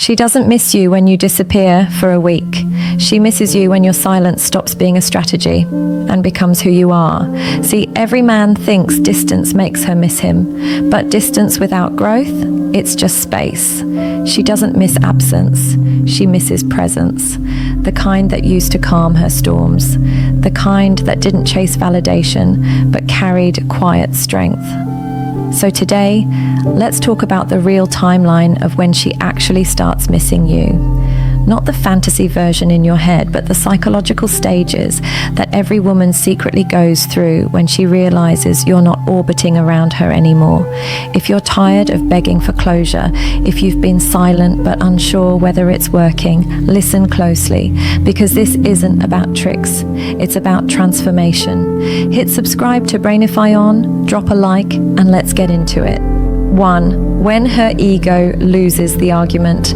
She doesn't miss you when you disappear for a week. She misses you when your silence stops being a strategy and becomes who you are. See, every man thinks distance makes her miss him, but distance without growth, it's just space. She doesn't miss absence. She misses presence. The kind that used to calm her storms. The kind that didn't chase validation, but carried quiet strength. So today, let's talk about the real timeline of when she actually starts missing you. Not the fantasy version in your head, but the psychological stages that every woman secretly goes through when she realizes you're not orbiting around her anymore. If you're tired of begging for closure, if you've been silent but unsure whether it's working, listen closely, because this isn't about tricks. It's about transformation. Hit subscribe to Brainify on, drop a like, and let's get into it. 1. When her ego loses the argument.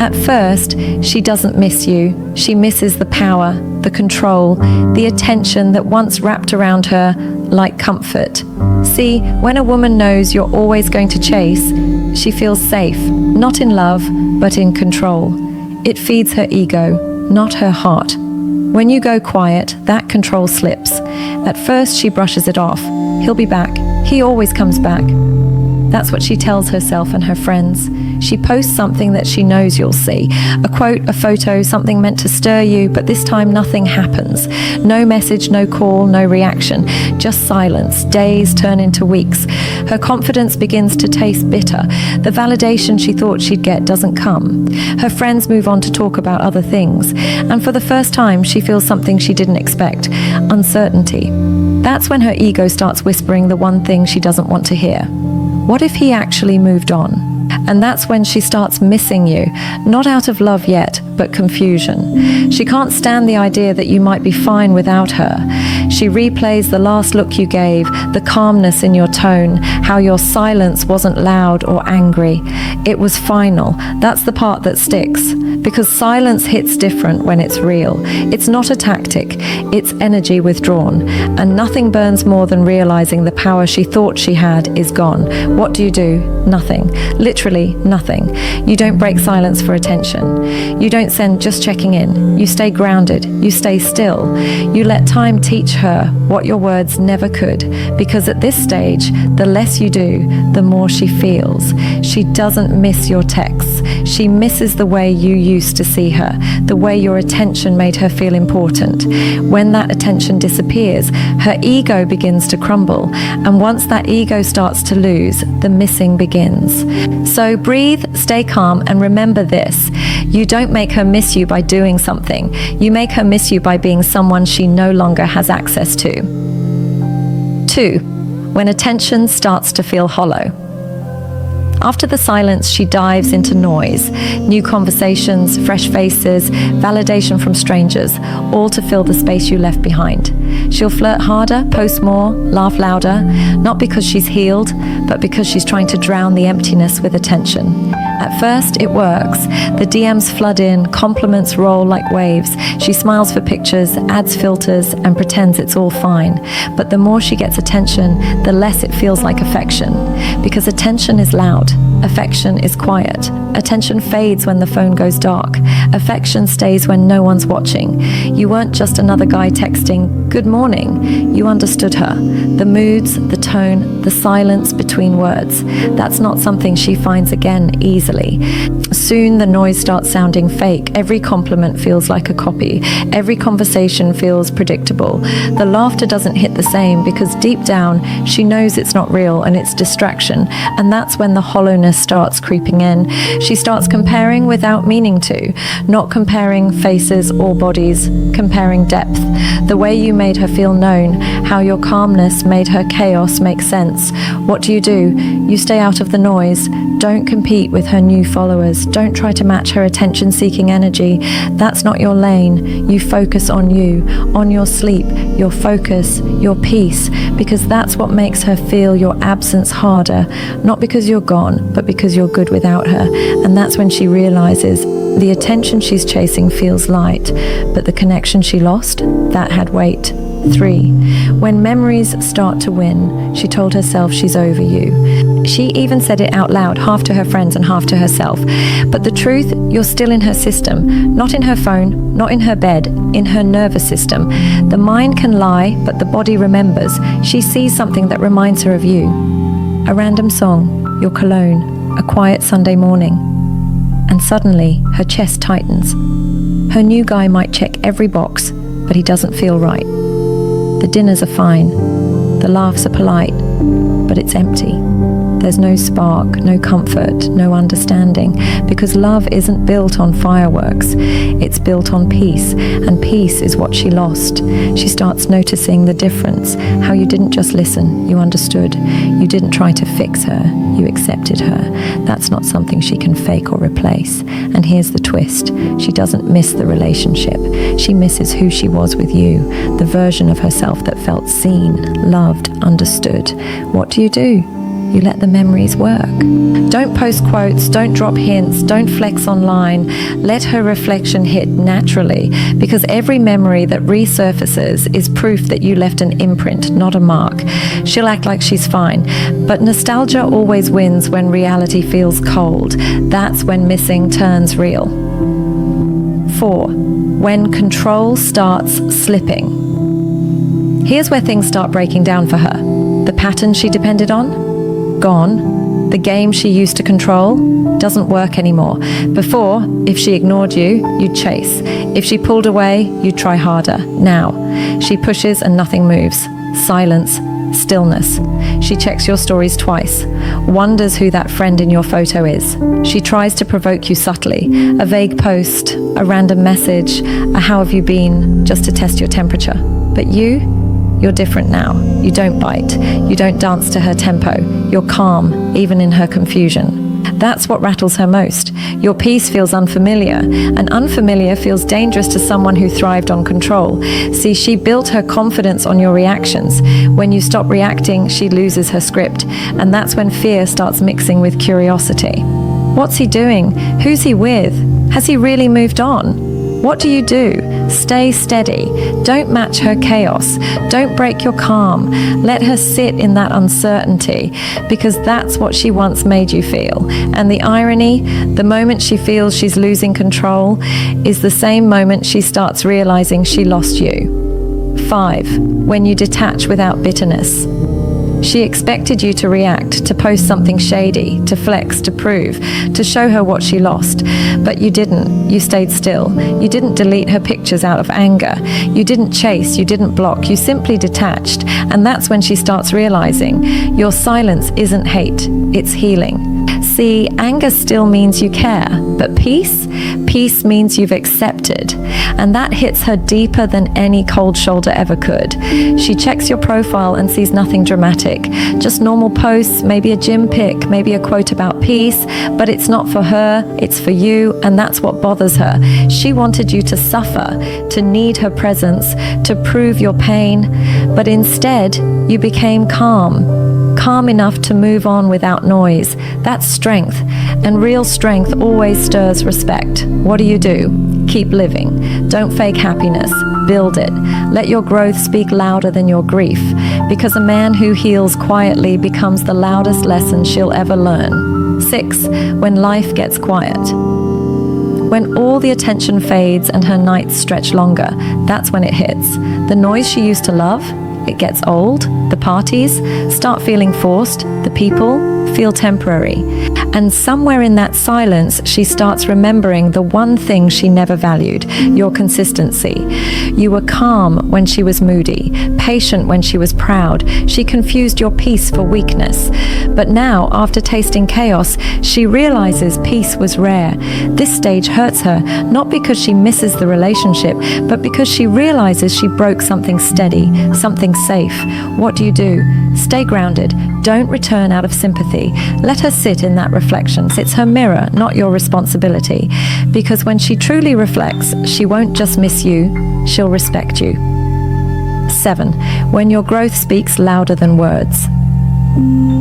At first, she doesn't miss you. She misses the power, the control, the attention that once wrapped around her like comfort. See, when a woman knows you're always going to chase, she feels safe, not in love, but in control. It feeds her ego, not her heart. When you go quiet, that control slips. At first, she brushes it off. He'll be back. He always comes back. That's what she tells herself and her friends. She posts something that she knows you'll see. A quote, a photo, something meant to stir you, but this time nothing happens. No message, no call, no reaction. Just silence. Days turn into weeks. Her confidence begins to taste bitter. The validation she thought she'd get doesn't come. Her friends move on to talk about other things. And for the first time, she feels something she didn't expect. Uncertainty. That's when her ego starts whispering the one thing she doesn't want to hear. What if he actually moved on? And that's when she starts missing you, not out of love yet, but confusion. She can't stand the idea that you might be fine without her. She replays the last look you gave, the calmness in your tone, how your silence wasn't loud or angry. It was final. That's the part that sticks. Because silence hits different when it's real. It's not a tactic, it's energy withdrawn. And nothing burns more than realizing the power she thought she had is gone. What do? Nothing. Literally nothing. You don't break silence for attention. You don't send just checking in. You stay grounded. You stay still. You let time teach her what your words never could. Because at this stage, the less you do, the more she feels. She doesn't miss your texts. She misses the way you used to see her, the way your attention made her feel important. When that attention disappears, her ego begins to crumble. And once that ego starts to lose, the missing begins. So breathe, stay calm, and remember this. You don't make her miss you by doing something. You make her miss you by being someone she no longer has access to. 2. When attention starts to feel hollow. After the silence, she dives into noise, new conversations, fresh faces, validation from strangers, all to fill the space you left behind. She'll flirt harder, post more, laugh louder, not because she's healed, but because she's trying to drown the emptiness with attention. At first, it works. The DMs flood in, compliments roll like waves. She smiles for pictures, adds filters, and pretends it's all fine. But the more she gets attention, the less it feels like affection. Because attention is loud. Affection is quiet. Attention fades when the phone goes dark. Affection stays when no one's watching. You weren't just another guy texting, "Good morning." You understood her. The moods, the tone, the silence between words. That's not something she finds again easily. Soon the noise starts sounding fake. Every compliment feels like a copy. Every conversation feels predictable. The laughter doesn't hit the same because deep down she knows it's not real and it's distraction. And that's when the hollowness starts creeping in. She starts comparing without meaning to. Not comparing faces or bodies, comparing depth. The way you made her feel known, how your calmness made her chaos make sense. What do? You stay out of the noise. Don't compete with her new followers. Don't try to match her attention-seeking energy. That's not your lane. You focus on you, on your sleep, your focus, your peace, because that's what makes her feel your absence harder. Not because you're gone, but because you're good without her. And that's when she realizes the attention she's chasing feels light, but the connection she lost, that had weight. 3. When memories start to win, she told herself she's over you. She even said it out loud, half to her friends and half to herself. But the truth, you're still in her system, not in her phone, not in her bed, in her nervous system. The mind can lie, but the body remembers. She sees something that reminds her of you. A random song, your cologne, a quiet Sunday morning. And suddenly, her chest tightens. Her new guy might check every box, but he doesn't feel right. The dinners are fine. The laughs are polite, but it's empty. There's no spark, no comfort, no understanding, because love isn't built on fireworks. It's built on peace, and peace is what she lost. She starts noticing the difference, how you didn't just listen, you understood. You didn't try to fix her, you accepted her. That's not something she can fake or replace. And here's the twist. She doesn't miss the relationship. She misses who she was with you, the version of herself that felt seen, loved, understood. What do? You let the memories work. Don't post quotes, don't drop hints, don't flex online. Let her reflection hit naturally, because every memory that resurfaces is proof that you left an imprint, not a mark. She'll act like she's fine, but nostalgia always wins when reality feels cold. That's when missing turns real. 4. When control starts slipping. Here's where things start breaking down for her. The pattern she depended on? Gone. The game she used to control doesn't work anymore. Before, if she ignored you, you'd chase. If she pulled away, you'd try harder. Now, she pushes and nothing moves. Silence, stillness. She checks your stories twice, wonders who that friend in your photo is. She tries to provoke you subtly. A vague post, a random message, a how have you been, just to test your temperature. But you're different now. You don't bite. You don't dance to her tempo. You're calm, even in her confusion. That's what rattles her most. Your peace feels unfamiliar, and unfamiliar feels dangerous to someone who thrived on control. See, she built her confidence on your reactions. When you stop reacting, she loses her script, and that's when fear starts mixing with curiosity. What's he doing? Who's he with? Has he really moved on? What do? Stay steady. Don't match her chaos. Don't break your calm. Let her sit in that uncertainty, because that's what she once made you feel. And the irony, the moment she feels she's losing control is the same moment she starts realizing she lost you. 5. When you detach without bitterness. She expected you to react, to post something shady, to flex, to prove, to show her what she lost. But you didn't. You stayed still. You didn't delete her pictures out of anger. You didn't chase. You didn't block. You simply detached. And that's when she starts realizing your silence isn't hate, it's healing. See, anger still means you care, but peace means you've accepted. And that hits her deeper than any cold shoulder ever could. She checks your profile and sees nothing dramatic, just normal posts, maybe a gym pic, maybe a quote about peace, but it's not for her, it's for you, and that's what bothers her. She wanted you to suffer, to need her presence, to prove your pain, but instead you became calm enough to move on without noise. That's strength, and real strength always stirs respect. What do? Keep living. Don't fake happiness. Build it. Let your growth speak louder than your grief, because a man who heals quietly becomes the loudest lesson she'll ever learn. 6. When life gets quiet. When all the attention fades and her nights stretch longer, that's when it hits. The noise she used to love, it gets old. The parties start feeling forced. The people feel temporary. And somewhere in that silence, she starts remembering the one thing she never valued, your consistency. You were calm when she was moody, patient when she was proud. She confused your peace for weakness. But now, after tasting chaos, she realizes peace was rare. This stage hurts her, not because she misses the relationship, but because she realizes she broke something steady, something safe. What do? Stay grounded. Don't return out of sympathy. Let her sit in that reflection. It's her mirror, not your responsibility. Because when she truly reflects, she won't just miss you, she'll respect you. 7. When your growth speaks louder than words.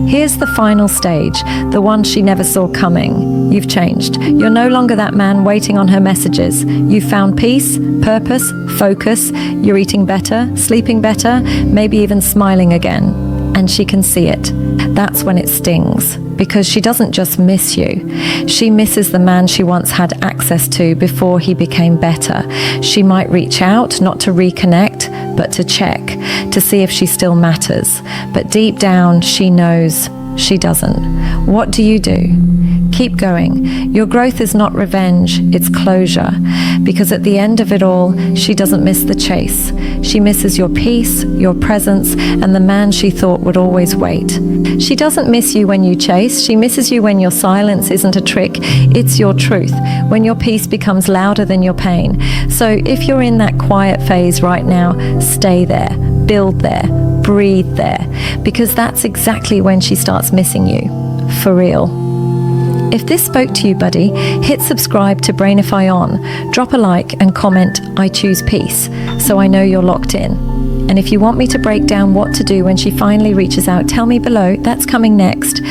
Here's the final stage, the one she never saw coming. You've changed. You're no longer that man waiting on her messages. You've found peace, purpose, focus. You're eating better, sleeping better, maybe even smiling again. And she can see it. That's when it stings, because she doesn't just miss you. She misses the man she once had access to before he became better. She might reach out, not to reconnect, but to check, to see if she still matters. But deep down, she knows she doesn't. What do? Keep going. Your growth is not revenge, it's closure. Because at the end of it all, she doesn't miss the chase. She misses your peace, your presence, and the man she thought would always wait. She doesn't miss you when you chase. She misses you when your silence isn't a trick, it's your truth. When your peace becomes louder than your pain. So if you're in that quiet phase right now, stay there, build there, breathe there. Because that's exactly when she starts missing you. For real. If this spoke to you, buddy, hit subscribe to Brainify on. Drop a like and comment, I choose peace, so I know you're locked in. And if you want me to break down what to do when she finally reaches out, tell me below. That's coming next.